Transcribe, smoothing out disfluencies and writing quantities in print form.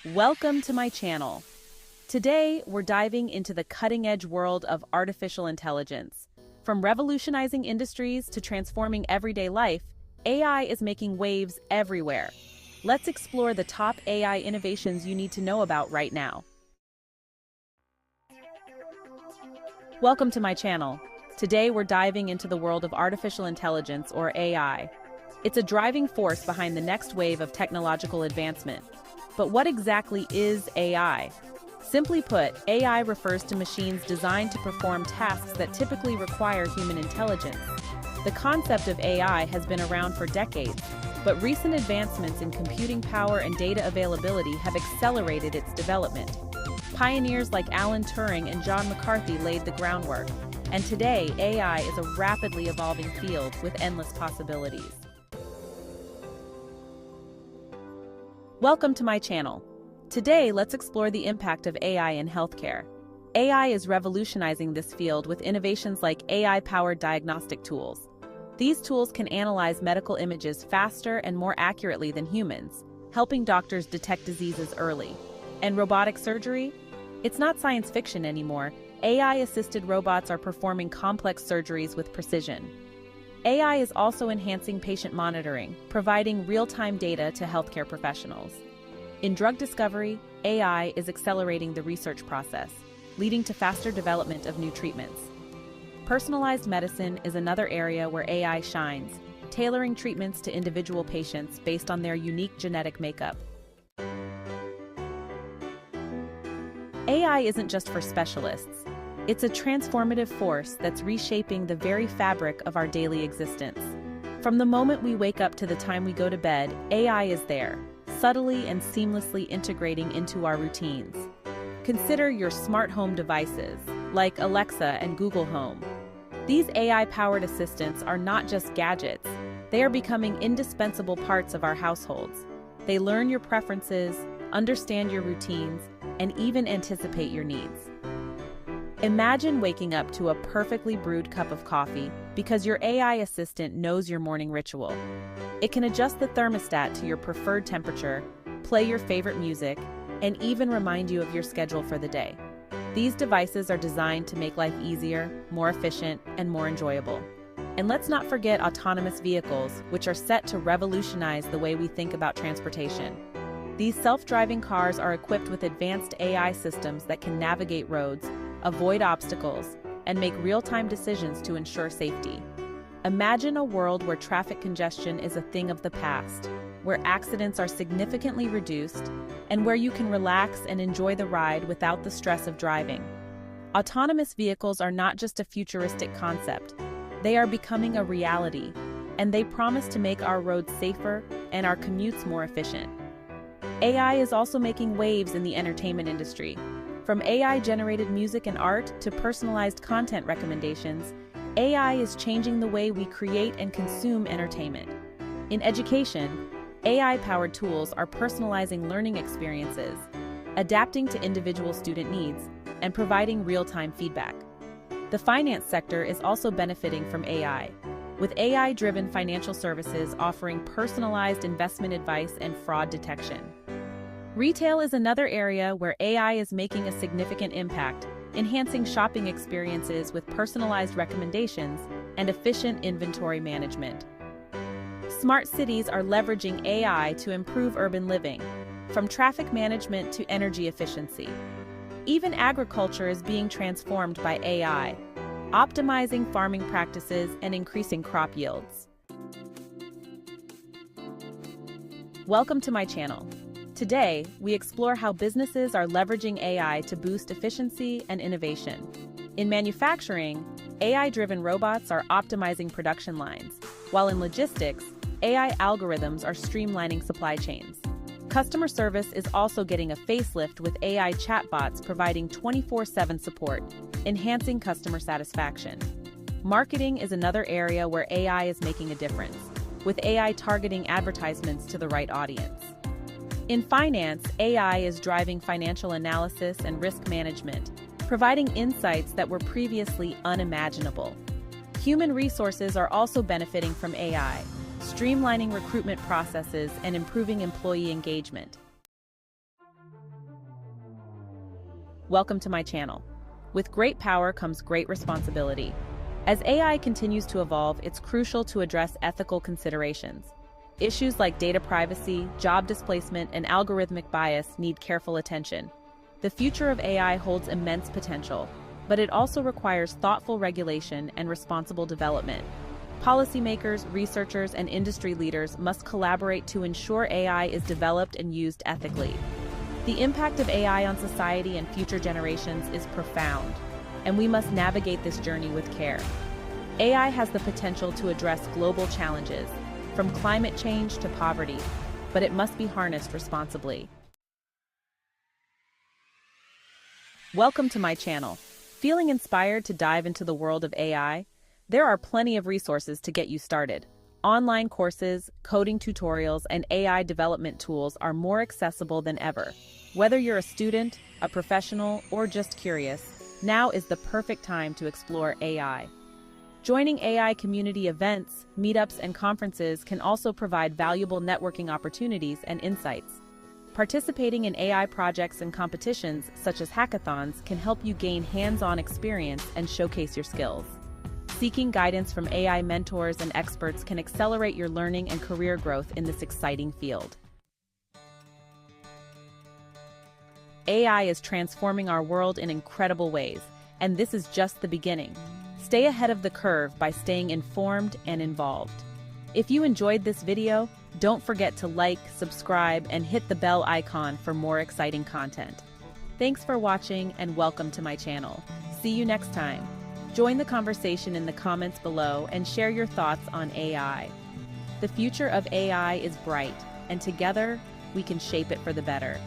Welcome to my channel. Today, we're diving into the cutting-edge world of artificial intelligence. From revolutionizing industries to transforming everyday life, AI is making waves everywhere. Let's explore the top AI innovations you need to know about right now. Welcome to my channel. Today, we're diving into the world of artificial intelligence, or AI. It's a driving force behind the next wave of technological advancement. But what exactly is AI? Simply put, AI refers to machines designed to perform tasks that typically require human intelligence. The concept of AI has been around for decades, but recent advancements in computing power and data availability have accelerated its development. Pioneers like Alan Turing and John McCarthy laid the groundwork, and today AI is a rapidly evolving field with endless possibilities. Welcome to my channel. Today, let's explore the impact of AI in healthcare. AI is revolutionizing this field with innovations like AI-powered diagnostic tools. These tools can analyze medical images faster and more accurately than humans, helping doctors detect diseases early. And robotic surgery? It's not science fiction anymore. AI-assisted robots are performing complex surgeries with precision. AI is also enhancing patient monitoring, providing real-time data to healthcare professionals. In drug discovery, AI is accelerating the research process, leading to faster development of new treatments. Personalized medicine is another area where AI shines, tailoring treatments to individual patients based on their unique genetic makeup. AI isn't just for specialists. It's a transformative force that's reshaping the very fabric of our daily existence. From the moment we wake up to the time we go to bed, AI is there, subtly and seamlessly integrating into our routines. Consider your smart home devices, like Alexa and Google Home. These AI-powered assistants are not just gadgets, they are becoming indispensable parts of our households. They learn your preferences, understand your routines, and even anticipate your needs. Imagine waking up to a perfectly brewed cup of coffee because your AI assistant knows your morning ritual. It can adjust the thermostat to your preferred temperature, play your favorite music, and even remind you of your schedule for the day. These devices are designed to make life easier, more efficient, and more enjoyable. And let's not forget autonomous vehicles, which are set to revolutionize the way we think about transportation. These self-driving cars are equipped with advanced AI systems that can navigate roads, avoid obstacles, and make real-time decisions to ensure safety. Imagine a world where traffic congestion is a thing of the past, where accidents are significantly reduced, and where you can relax and enjoy the ride without the stress of driving. Autonomous vehicles are not just a futuristic concept. They are becoming a reality, and they promise to make our roads safer and our commutes more efficient. AI is also making waves in the entertainment industry. From AI-generated music and art to personalized content recommendations, AI is changing the way we create and consume entertainment. In education, AI-powered tools are personalizing learning experiences, adapting to individual student needs, and providing real-time feedback. The finance sector is also benefiting from AI, with AI-driven financial services offering personalized investment advice and fraud detection. Retail is another area where AI is making a significant impact, enhancing shopping experiences with personalized recommendations and efficient inventory management. Smart cities are leveraging AI to improve urban living, from traffic management to energy efficiency. Even agriculture is being transformed by AI, optimizing farming practices and increasing crop yields. Welcome to my channel. Today, we explore how businesses are leveraging AI to boost efficiency and innovation. In manufacturing, AI-driven robots are optimizing production lines, while in logistics, AI algorithms are streamlining supply chains. Customer service is also getting a facelift with AI chatbots providing 24/7 support, enhancing customer satisfaction. Marketing is another area where AI is making a difference, with AI targeting advertisements to the right audience. In finance, AI is driving financial analysis and risk management, providing insights that were previously unimaginable. Human resources are also benefiting from AI, streamlining recruitment processes and improving employee engagement. Welcome to my channel. With great power comes great responsibility. As AI continues to evolve, it's crucial to address ethical considerations. Issues like data privacy, job displacement, and algorithmic bias need careful attention. The future of AI holds immense potential, but it also requires thoughtful regulation and responsible development. Policymakers, researchers, and industry leaders must collaborate to ensure AI is developed and used ethically. The impact of AI on society and future generations is profound, and we must navigate this journey with care. AI has the potential to address global challenges, from climate change to poverty, but it must be harnessed responsibly. Welcome to my channel. Feeling inspired to dive into the world of AI? There are plenty of resources to get you started. Online courses, coding tutorials, and AI development tools are more accessible than ever. Whether you're a student, a professional, or just curious, now is the perfect time to explore AI. Joining AI community events, meetups, and conferences can also provide valuable networking opportunities and insights. Participating in AI projects and competitions, such as hackathons, can help you gain hands-on experience and showcase your skills. Seeking guidance from AI mentors and experts can accelerate your learning and career growth in this exciting field. AI is transforming our world in incredible ways, and this is just the beginning. Stay ahead of the curve by staying informed and involved. If you enjoyed this video, don't forget to like, subscribe, and hit the bell icon for more exciting content. Thanks for watching and welcome to my channel. See you next time. Join the conversation in the comments below and share your thoughts on AI. The future of AI is bright, and together, we can shape it for the better.